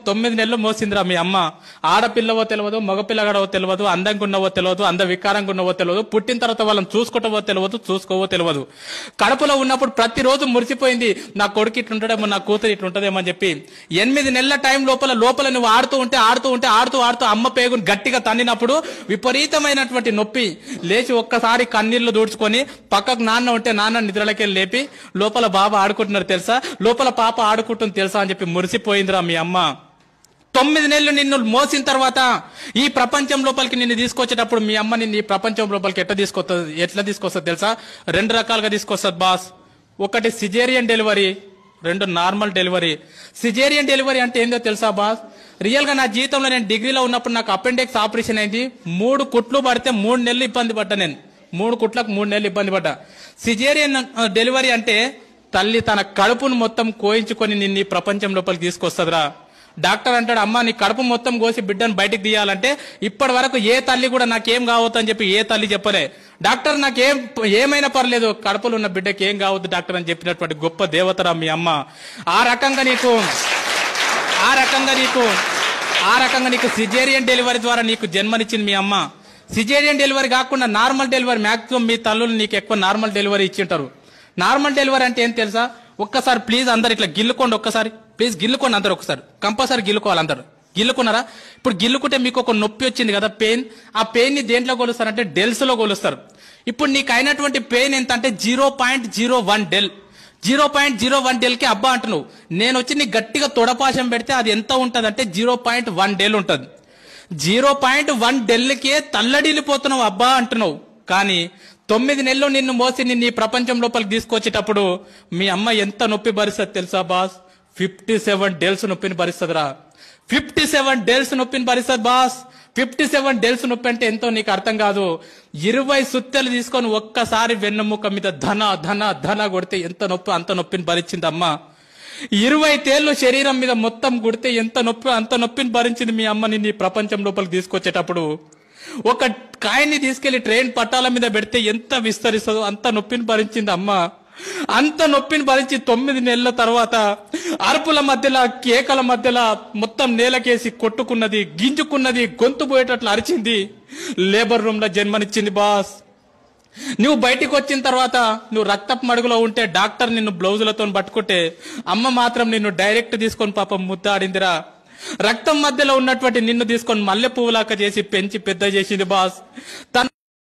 9 నెలలు మోసిందిరా మీ అమ్మ. ఆడపిల్లవో తెలియదు, మగపిల్లగాడవో తెలియదు, అందంగా ఉన్నవో తెలియదు, వికారంగా ఉన్నవో తెలియదు, పుట్టిన తర్వాత వాళ్ళని చూసుకోవటవో తెలియదు, చూసుకోవో తెలియదు. కడుపులో ఉన్నప్పుడు ప్రతిరోజు మురిసిపోయింది, నా కొడుకు ఇట్లుంటాడేమో, నా కూతురు ఇట్లుంటదేమో అని చెప్పి. 8 నెలల టైం లోపల నువ్వు ఆడుతూ అమ్మ పేగుని గట్టిగా తన్నినప్పుడు విపరీతమైనటువంటి నొప్పి. లేచి ఒక్కసారి కన్నీళ్లు దూడ్చుకొని పక్కకు నాన్న ఉంటే నాన్న నిద్రలకెళ్ళి లేపి లోపల బాబా ఆడుకుంటున్నారు తెలుసా, లోపల పాప ఆడుకుంటుంది తెలుసా అని చెప్పి మురిసిపోయిందిరా మీ అమ్మ. 9 నెలలు నిన్ను మోసిన తర్వాత ఈ ప్రపంచం లోపలికి నిన్ను తీసుకొచ్చేటప్పుడు మీ అమ్మ నిన్ను ఈ ప్రపంచం లోపలికి ఎట్లా తీసుకొస్తుంది తెలుసా? 2 రకాలుగా తీసుకొస్తుంది బాస్. ఒకటి caesarean delivery, 2 normal delivery. Caesarean delivery అంటే ఏందో తెలుసా బాస్? రియల్ గా నా జీవితంలో నేను డిగ్రీలో ఉన్నప్పుడు నాకు అపెండిక్స్ ఆపరేషన్ అయింది. 3 కుట్లు పడితే 3 నెలలు ఇబ్బంది పడ్డా. నేను 3 కుట్లకు 3 నెలలు ఇబ్బంది పడ్డా. సిజేరియన్ డెలివరీ అంటే తల్లి తన కడుపును మొత్తం కోయించుకొని నిన్ను ఈ ప్రపంచం లోపలికి తీసుకొస్తుందిరా. డాక్టర్ అంటాడు, అమ్మ నీ కడుపు మొత్తం కోసి బిడ్డను బయటికి తీయాలంటే ఇప్పటి వరకు ఏ తల్లి కూడా నాకేం కావద్దు అని చెప్పి ఏ తల్లి చెప్పలే. డాక్టర్ ఏమైనా పర్లేదు, కడుపులో ఉన్న బిడ్డకి ఏం కావద్దు డాక్టర్ అని చెప్పినటువంటి గొప్ప దేవతరా మీ అమ్మ. ఆ రకంగా నీకు సిజేరియన్ డెలివరీ ద్వారా నీకు జన్మనిచ్చింది మీ అమ్మ. సిజేరియన్ డెలివరీ కాకుండా నార్మల్ డెలివరీ, మాక్సిమం మీ తల్లులు నీకు ఎక్కువ నార్మల్ డెలివరీ ఇచ్చింటారు. నార్మల్ డెలివరీ అంటే ఏం తెలుసా? ఒక్కసారి ప్లీజ్ అందరు ఇట్లా గిల్లుకోండి, ఒక్కసారి ప్లీజ్ గిల్లుకోండి అందరు, ఒకసారి కంపల్సరీ గిల్లుకోవాలి అందరు. గిల్లుకున్నారా? ఇప్పుడు గిల్లుకుంటే మీకు ఒక నొప్పి వచ్చింది కదా, పెయిన్. ఆ పెయిన్ ని దేంట్లో కొలుస్తారంటే డెల్స్ లో కొలుస్తారు. ఇప్పుడు నీకు అయినటువంటి పెయిన్ ఎంత అంటే 0.01 డెల్. 0.01 డెల్ కి అబ్బా అంటున్నావు. నేను వచ్చి నీకు గట్టిగా తొడపాశం పెడితే అది ఎంత ఉంటది అంటే 0.1 డెల్ ఉంటది. 0.1 డెల్కే తల్లడిల్లిపోతున్నావు అబ్బా అంటున్నావు. కానీ 9 నెలలు నిన్ను మోసి నిన్ను ఈ ప్రపంచం లోపలికి తీసుకొచ్చేటప్పుడు మీ అమ్మ ఎంత నొప్పి భరిస్తుంది తెలుసా బాస్? 57 డెల్స్ నొప్పిని భరిస్తుందిరా. 57 డెల్స్ నొప్పిని భరిస్తుంది బాస్. 57 డెల్స్ నొప్పి అంటే ఎంతో నీకు అర్థం కాదు. 20 సుత్తెలు తీసుకొని ఒక్కసారి వెన్నెముక మీద ధన ధన ధన కొడితే ఎంత నొప్పి, అంత నొప్పిని భరించింది అమ్మ. 20 తేళ్లు శరీరం మీద మొత్తం కొడితే ఎంత నొప్పి, అంత నొప్పిని భరించింది మీ అమ్మ నిన్ను ఈ ప్రపంచం లోపలికి తీసుకొచ్చేటప్పుడు. ఒక కాయన్ని తీసుకెళ్లి ట్రైన్ పట్టాల మీద పెడితే ఎంత విస్తరిస్తుందో అంత నొప్పిని భరించింది అమ్మ. అంత నొప్పిని భరించి 9 నెలల తర్వాత అరుపుల మధ్యలో, కేకల మధ్యలో మొత్తం నేలకేసి కొట్టుకున్నది, గింజుకున్నది, గొంతు పోయేటట్లు అరిచింది. లేబర్ రూమ్ లో జన్మనిచ్చింది బాస్. నువ్వు బయటికి వచ్చిన తర్వాత నువ్వు రక్తపు మడుగులో ఉంటే డాక్టర్ నిన్ను బ్లౌజులతో పట్టుకుంటే అమ్మ మాత్రం నిన్ను డైరెక్ట్ తీసుకొని పాపం ముద్దాడిందిరా. రక్తం మధ్యలో ఉన్నటువంటి నిన్ను తీసుకొని మల్లె పువ్వులాక చేసి పెంచి పెద్ద చేసింది బాస్.